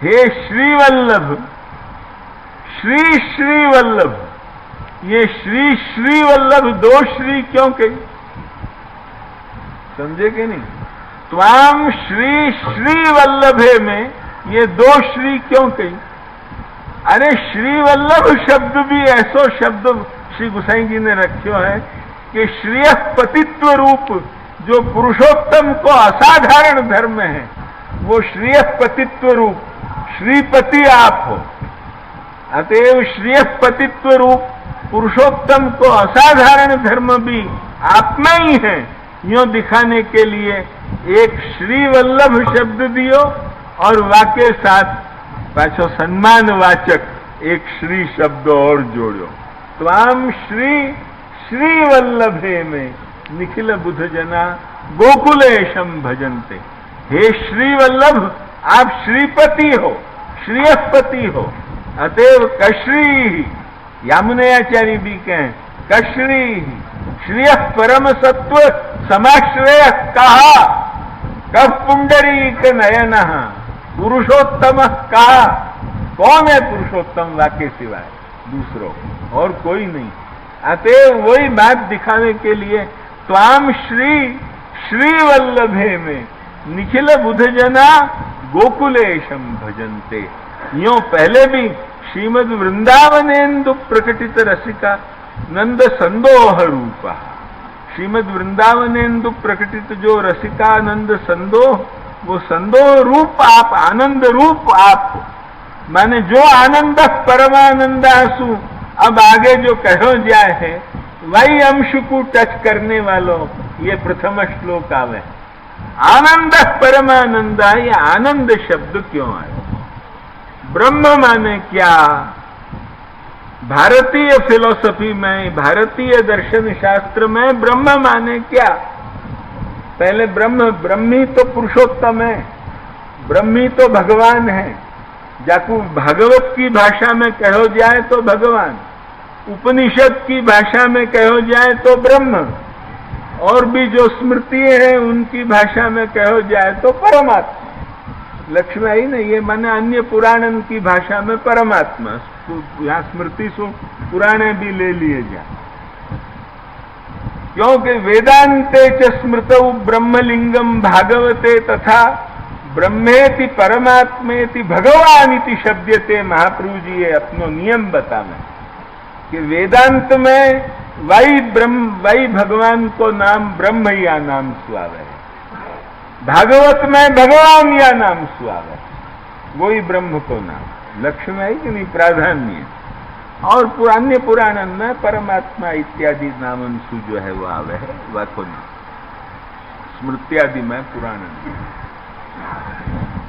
हे श्री वल्लभ, श्री श्री वल्लभ, ये श्री श्री वल्लभ दो श्री क्यों कही? समझे कि नहीं? त्वाम श्री श्री वल्लभे में ये दो श्री क्यों कही? अरे श्री वल्लभ शब्द भी ऐसो शब्द श्री गोसाई जी ने रखो है कि श्रेय पतित्व रूप जो पुरुषोत्तम को असाधारण धर्म है, वो श्रेय पतित्व रूप श्रीपति आप हो। अतएव श्रेय पतित्व रूप पुरुषोत्तम को असाधारण धर्म भी आप में ही है, यूं दिखाने के लिए एक श्री वल्लभ शब्द दियो और वाक्य साथ पाछो सम्मानवाचक एक श्री शब्द और जोड़ो। त्वाम श्री श्री वल्लभे में निखिल बुध जना गोकुलेशम भजन्ते। हे श्री वल्लभ, आप श्रीपति हो, श्रीयपति हो। अतएव कश्री, यामुनयाचार्य भी कहें कश्री श्रेय परम सत्व समाश्रय कहा, कब पुंडरीक नयन पुरुषोत्तम कहा। कौन है पुरुषोत्तम वाक्य सिवाय दूसरों? और कोई नहीं। अतएव वही बात दिखाने के लिए त्वाम श्री श्री वल्लभे में निखिल बुध जना गोकुलेशम भजन्ते। यूं पहले भी श्रीमद वृंदावनेन्दु प्रकटित रसिका नंद संदोह रूपा। श्रीमद वृंदावनेन्दु प्रकटित जो रसिका नंद संदोह, वो संदोह रूप आप, आनंद रूप आप, माने जो आनंद परमानंदासु। अब आगे जो कहो जाए है वही अंश को टच करने वालों, ये प्रथम श्लोक आवे। आनंद परमानंदा, ये आनंद शब्द क्यों आए? ब्रह्म माने क्या? भारतीय फिलॉसफी में, भारतीय दर्शन शास्त्र में ब्रह्म माने क्या? पहले ब्रह्मी तो पुरुषोत्तम है, ब्रह्मी तो भगवान है। जाकू भागवत की भाषा में कहो जाए तो भगवान, उपनिषद की भाषा में कहो जाए तो ब्रह्म, और भी जो स्मृति है उनकी भाषा में कहो जाए तो परमात्मा। लक्ष्मी आई नहीं, ये माने अन्य पुराणन की भाषा में परमात्मा। यहाँ स्मृति सु पुराणे भी ले लिए जाए, क्योंकि वेदांते च स्मृतौ ब्रह्मलिंगम भागवते तथा ब्रह्मेति परमात्मेति भगवानिति शब्दते। महाप्रभु जी ये अपनो नियम बतावे कि वेदांत में वही भगवान को नाम ब्रह्म या नाम सुआवे, भागवत में भगवान या नाम सुआवे, वही ब्रह्म को नाम। लक्ष्य में है कि नहीं प्राधान्य। और पुराने पुराण में परमात्मा इत्यादि नामन सु जो है वो आवे है, वह को नहीं। स्मृत्यादि में पुराण में।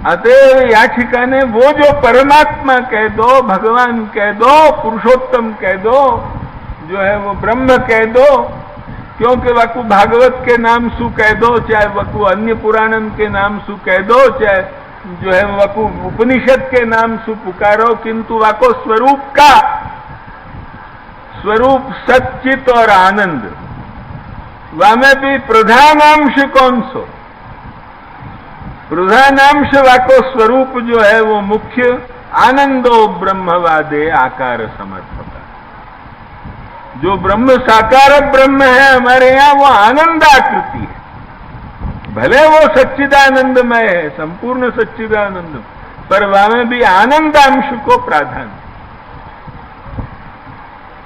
अतएव या ठिकाने वो जो परमात्मा कह दो, भगवान कह दो, पुरुषोत्तम कह दो, जो है वो ब्रह्म कह दो, क्योंकि वकु भागवत के नाम सु कह दो, चाहे वकु अन्य पुराणन के नाम सु कह दो, चाहे जो है वकु उपनिषद के नाम सु पुकारो, किंतु वाको स्वरूप का, स्वरूप सच्चित और आनंद, वामे भी प्रधानांश कौन सो? प्रधानांश वाको स्वरूप जो है वो मुख्य आनंदो ब्रह्मवादे आकार समर्पक। जो ब्रह्म साकार ब्रह्म है हमारे यहाँ, वो आनंदाकृति है। भले वो सच्चिदानंदमय है, संपूर्ण सच्चिदानंद, पर वहां भी आनंदांश को प्राधान्य।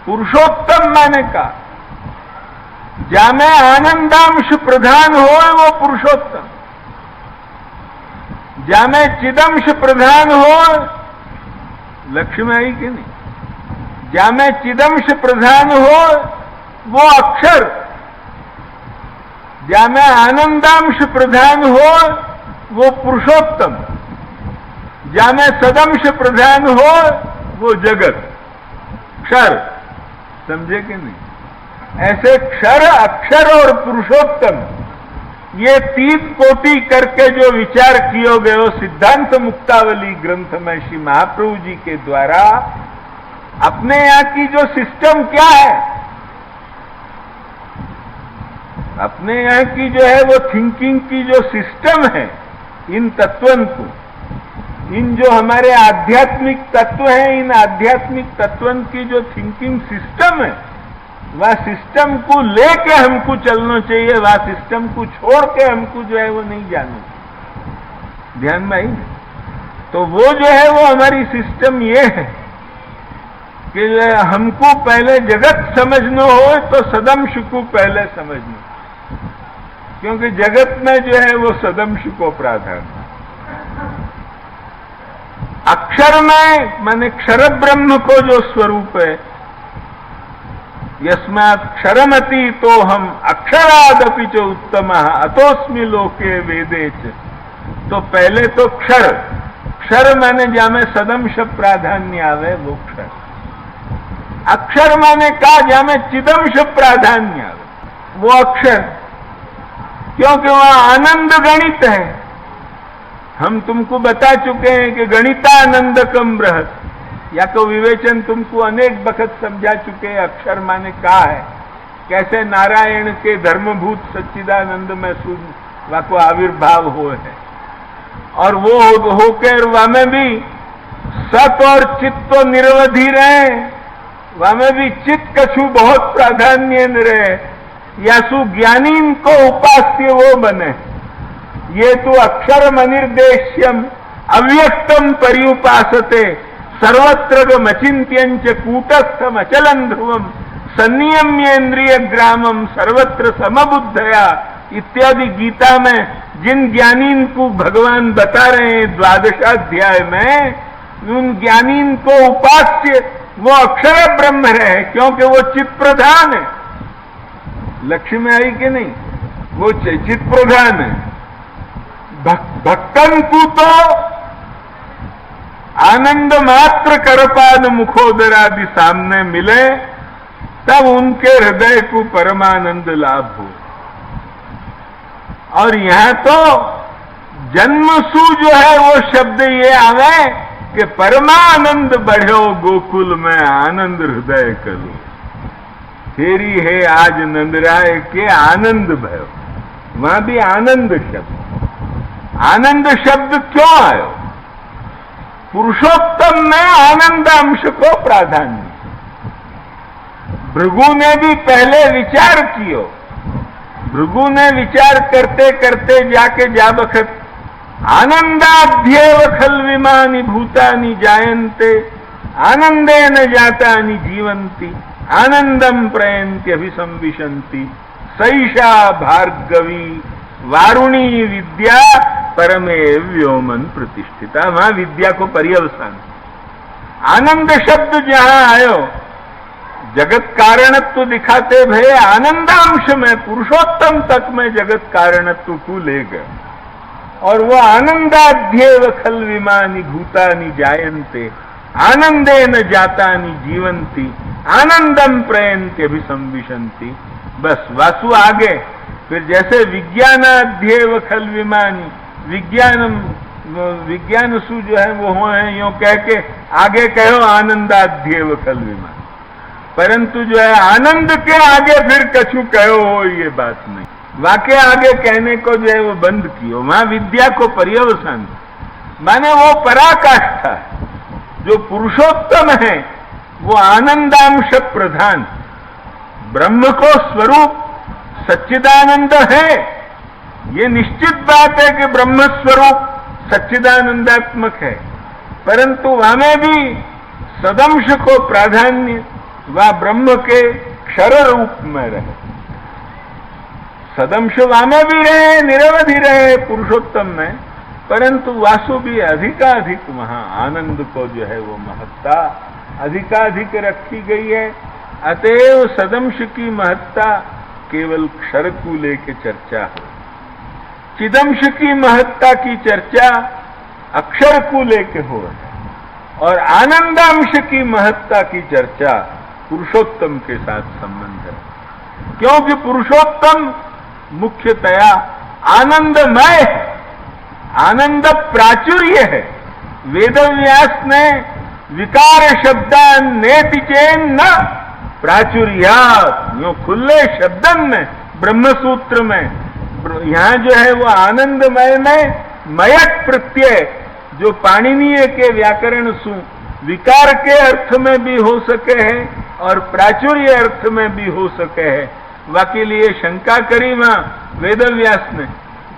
पुरुषोत्तम माने का, जामे आनंदांश प्रधान हो वो पुरुषोत्तम, जामे चिदंश प्रधान हो, लक्ष्मी आई कि नहीं, जामे चिदंश प्रधान हो वो अक्षर, जामे आनंदांश प्रधान हो वो पुरुषोत्तम, जामे सदंश प्रधान हो वो जगत, क्षर। समझे कि नहीं? ऐसे क्षर, अक्षर और पुरुषोत्तम, ये तीन कोटि करके जो विचार किए गए हो सिद्धांत मुक्तावली ग्रंथ में श्री महाप्रभु जी के द्वारा, अपने यहां की जो सिस्टम क्या है, अपने यहां की जो है वो थिंकिंग की जो सिस्टम है, इन तत्वन को इन जो हमारे आध्यात्मिक तत्व हैं, इन आध्यात्मिक तत्वों की जो थिंकिंग सिस्टम है, वह सिस्टम को लेके हमको चलना चाहिए, वह सिस्टम को छोड़ के हमको जो है वो नहीं जाना चाहिए। ध्यान में आई? तो वो जो है वो हमारी सिस्टम ये है कि हमको पहले जगत समझना हो तो सदंश को पहले समझना, क्योंकि जगत में जो है वो सदंश को प्राधान्य। अक्षर में माने क्षर ब्रह्म को जो स्वरूप है, यस्मात् क्षरमति तो हम अक्षरादपि च उत्तमः अतोस्मि लोके वेदे च। तो पहले तो क्षर, क्षर माने जामे सदंश प्राधान्य आवे वो क्षर। अक्षर माने का जामे चिदंश प्राधान्य आवे वो अक्षर, क्योंकि वह आनंद गणित है। हम तुमको बता चुके हैं कि गणितानंदकम बृहत्, या तो विवेचन तुमको अनेक बखत समझा चुके हैं अक्षर माने का है, कैसे नारायण के धर्मभूत सच्चिदानंद में वा को आविर्भाव हो है, और वो होकर वह में भी सत और चित्त तो निरवधि रहे, वह में भी चित्त कछु बहुत प्राधान्य रहे, यासु ज्ञानी को उपास्य वो बने। ये तो अक्षर मनिर्देश्यम अव्यक्तम पर्युपासते सर्वत्र मचिंत्यंच कूटस्थम अचलन ध्रुवम संनियम्येन्द्रिय ग्रामम सर्वत्र समबुद्धया इत्यादि गीता में जिन ज्ञानीन को भगवान बता रहे हैं 12वां में, उन ज्ञानीन को उपास्य वो अक्षर ब्रह्म रहे, क्योंकि वो चित्त प्रधान है। लक्ष्य में आई कि नहीं? वो चित्त प्रधान है। भक्तन को तो आनंद मात्र करपाद मुखोदरादि सामने मिले, तब उनके हृदय को परमानंद लाभ हो। और यहां तो जन्मसु जो है वो शब्द ये आवे कि परमानंद बढ़ो गोकुल में आनंद हृदय करो, तेरी है आज नंदराय के आनंद भयो। वहां भी आनंद शब्द, आनंद शब्द क्यों आयो? पुरुषोत्तम में आनंद अंश को प्राधान्य। भृगु ने भी पहले विचार कियो, भृगु ने विचार करते करते जाके जा बखत आनंदाध्येव खल्विमानि भूतानि जायन्ते आनंदेन जातानि जीवन्ति आनंदम प्रयन्त्यभिसंविशन्ति सैषा भार्गवी वारुणी विद्या परमे व्योमन प्रतिष्ठिता। वहां विद्या को पर्यवसान। आनंद शब्द जहां आयो, जगत कारणत्व दिखाते भय आनंदांश में पुरुषोत्तम तक में जगत कारणत्व को ले गए, और वो आनंदाध्येव खल विमानि भूतानि जायन्ते आनंदेन जातानि जीवन्ति आनंदम प्रयन्ति अभिसंविशन्ति। बस वासु आगे फिर जैसे विज्ञानाध्येव खल विमानी, विज्ञान सु जो है वो हैं, यो कह के आगे कहो आनंदाध्येव खल विमान, परंतु जो है आनंद के आगे फिर कछु कहो हो ये बात नहीं। वाक्य आगे कहने को जो है वो बंद कियो। वहां विद्या को पर्यवसान माने वो पराकाष्ठा जो पुरुषोत्तम है, वो आनंदांश प्रधान ब्रह्म को स्वरूप सच्चिदानंद है। ये निश्चित बात है कि ब्रह्म स्वरूप सच्चिदानंदात्मक है, परंतु वहां भी सदंश को प्राधान्य वह ब्रह्म के क्षर रूप में रहे। सदंश वहां भी रहे, निरवधि रहे पुरुषोत्तम में, परंतु वासु भी अधिकाधिक वहां आनंद को जो है वो महत्ता अधिकाधिक रखी गई है। अतएव सदंश की महत्ता केवल क्षर को लेके चर्चा हो, चिदंश की महत्ता की चर्चा अक्षर को लेके हो, और आनंदांश की महत्ता की चर्चा पुरुषोत्तम के साथ संबंध है, क्योंकि पुरुषोत्तम मुख्यतया आनंदमय है, आनंद प्राचुर्य है। वेदव्यास ने विकार शब्दान नेति चेन न प्राचुर्यात्, यो खुले शब्दन में ब्रह्मसूत्र में यहां जो है वो आनंदमय में मयट प्रत्यय जो पाणिनीय के व्याकरण सु विकार के अर्थ में भी हो सके है और प्राचुर्य अर्थ में भी हो सके है। बाकी लिए शंका करी मां वेदव्यास ने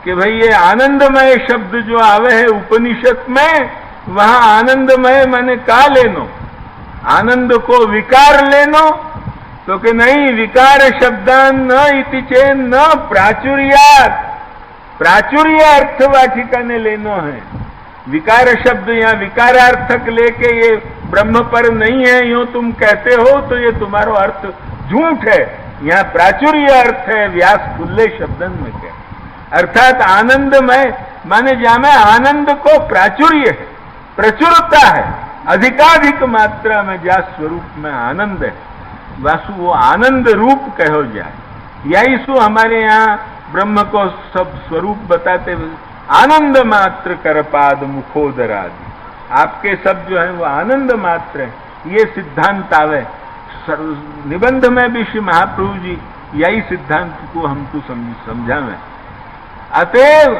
कि भाई ये आनंदमय शब्द जो आवे है उपनिषद में, वहां आनंदमय माने का लेनो, आनंद को विकार लेनो? तो कि नहीं, विकार शब्दान न इति चेन न प्राचुर्यात, प्राचुर्य अर्थवाचिका ने लेनो है। विकार शब्द या विकारार्थक लेके ये ब्रह्म पर नहीं है यूं तुम कहते हो तो ये तुम्हारा अर्थ झूठ है। यहाँ प्राचुर्य अर्थ है व्यास खुले शब्दन में कह, अर्थात आनंदमय माने जामे आनंद को प्राचुर्य है, प्रचुरता है, अधिकाधिक मात्रा में जा स्वरूप में आनंद है। वासु वो आनंद रूप कहो जाए। यही सु हमारे यहाँ ब्रह्म को सब स्वरूप बताते हुए आनंद मात्र करपाद मुखोदरादि, आपके सब जो है वो आनंद मात्र है। ये सिद्धांत आवे निबंध में भी श्री महाप्रभु जी यही सिद्धांत को हमको समझावे। अतएव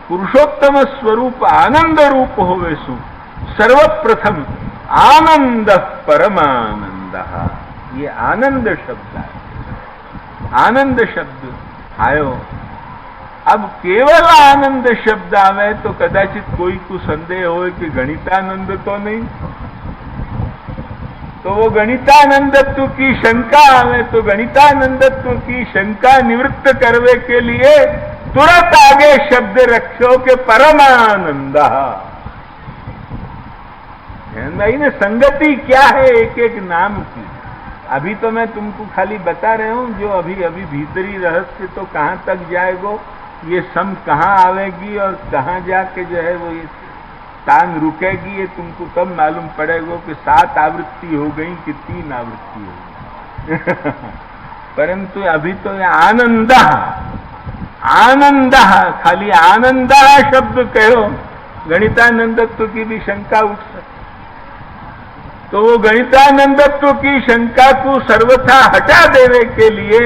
पुरुषोत्तम स्वरूप आनंद रूप होवे सु सर्वप्रथम आनंद परमानंद, ये आनंद शब्द है। आनंद शब्द आयो, अब केवल आनंद शब्द आवे तो कदाचित कोई को संदेह हो कि गणितानंद तो नहीं, तो वो गणितानंदत्व की शंका आवे तो गणितानंदत्व की शंका निवृत्त करवे के लिए तुरंत आगे शब्द रखो के परमानंद। भाई ने संगति क्या है एक एक नाम की। अभी तो मैं तुमको खाली बता रहे हूं, जो अभी अभी भीतरी रहस्य तो कहां तक जाएगो, ये सम कहां आवेगी और कहां जाके जो है वो ये टांग रुकेगी, ये तुमको तब मालूम पड़ेगा कि 7 आवृत्ति हो गई कि 3 आवृत्ति हो गई। परंतु अभी तो ये आनंद, आनंद, खाली आनंद शब्द कहो, गणितानंदत्व की भी शंका उठ सकती। तो वो गणितानंदत्व की शंका को सर्वथा हटा देने के लिए,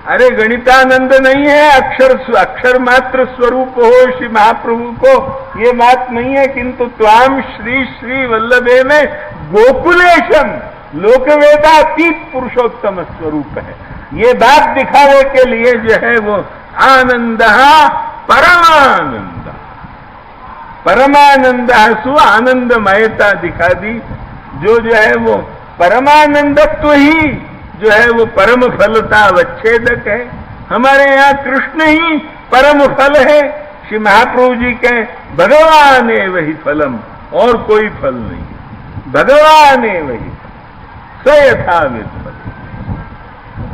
अरे गणितानंद नहीं है, अक्षर मात्र स्वरूप हो श्री महाप्रभु को, ये बात नहीं है, किंतु त्वाम श्री श्री वल्लभे में गोकुलेशम लोकवेदातीत पुरुषोत्तम स्वरूप है। ये बात दिखाने के लिए जो है वो आनंद परमानंद, परमानंद सु आनंदमयता दिखा दी। जो है वो परमानंदत्व ही जो है वो परम फलता अवच्छेदक है। हमारे यहाँ कृष्ण ही परम फल है। श्री महाप्रभु जी कहे भगवान है वही फलम, और कोई फल नहीं, भगवान है वही स यथाविद फल।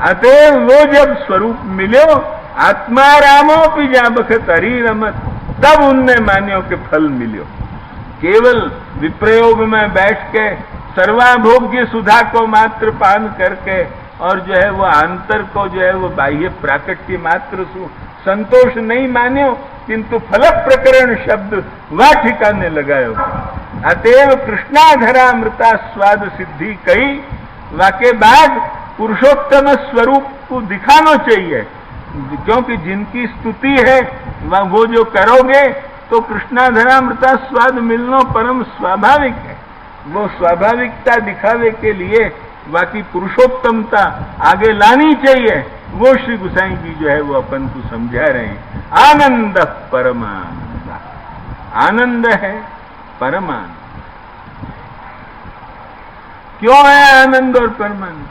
अतएव वो जब स्वरूप मिलो आत्मा रामो भी जा बखत हरी रमत, तब उनने मान्यो के फल मिलो। केवल विप्रयोग में बैठ के सर्वाभोग्य सुधा को मात्र पान करके और जो है वो आंतर को जो है वो बाह्य प्राकट्य मात्र संतोष नहीं मान्यो, किंतु फल प्रकरण शब्द वह ठिकाने लगायो। अतएव कृष्णाधरामृता स्वाद सिद्धि कही, वाके बाद पुरुषोत्तम स्वरूप को दिखाना चाहिए, क्योंकि जिनकी स्तुति है वह वो जो करोगे तो कृष्णाधरामृता स्वाद मिलना परम स्वाभाविक है। वो स्वाभाविकता दिखावे के लिए बाकी पुरुषोत्तमता आगे लानी चाहिए। वो श्री गुसाई जी जो है वो अपन को समझा रहे हैं। आनंद परमानंद, आनंद है परमानंद। क्यों है आनंद और परमानंद?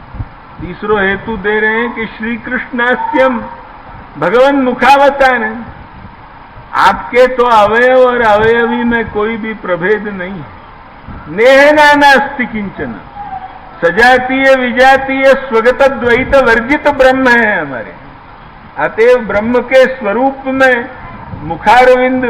तीसरो हेतु दे रहे हैं कि श्री कृष्णास्त्यम भगवान मुखावतार, आपके तो अवयव और अवयवी में कोई भी प्रभेद नहीं है। नेहना नास्ति किंचन, सजातीय विजातीय स्वगत द्वैत वर्जित ब्रह्म है हमारे। अतएव ब्रह्म के स्वरूप में मुखारविंद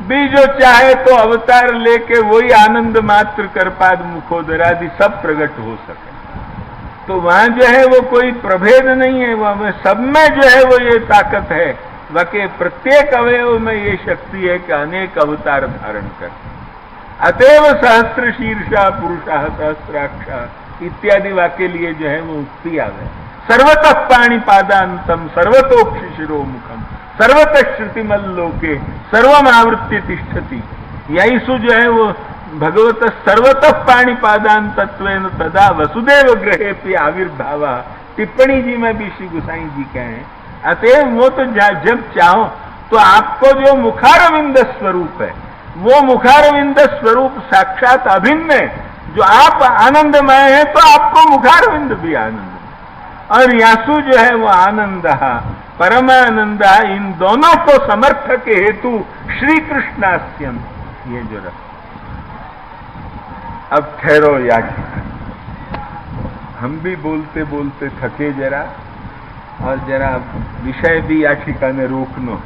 भी जो चाहे तो अवतार लेके वही आनंद मात्र करपाद मुखोदरादि सब प्रकट हो सके। तो वहां जो है वो कोई प्रभेद नहीं है, वह सब में जो है वो ये ताकत है। वाके प्रत्येक अवयव में ये शक्ति है कि अनेक अवतार धारण कर। अतएव सहस्र शीर्षा पुरुषा सहस्राक्षा इत्यादि वाक्य लिए जो है वो उक्ति आवे। सर्वतः पाणिपादांतम सर्वतोक्ष शिरोमुखम सर्वतः श्रुतिमल्लोके सर्वमावृत्य तिष्ठति। याईसु जो है वो भगवत सर्वतः पाणिपादान तत्वेन तदा वसुदेव ग्रहे पे आविर्भावा, टिप्पणी जी में भी श्री गोसाई जी कहें। अतएव वो तो जब चाहो तो आपको जो मुखारविंद स्वरूप है, वो मुखारविंद स्वरूप साक्षात अभिन्न है। जो आप आनंदमय है तो आपको मुखारविंद भी आनंद, और यासु जो है वो आनंद परमानंद, इन दोनों को समर्थक हेतु श्री कृष्णास्यम। ये जो रहा, अब ठहरो याचिका, हम भी बोलते बोलते थके जरा, और जरा विषय भी याचिका ने रोकनो।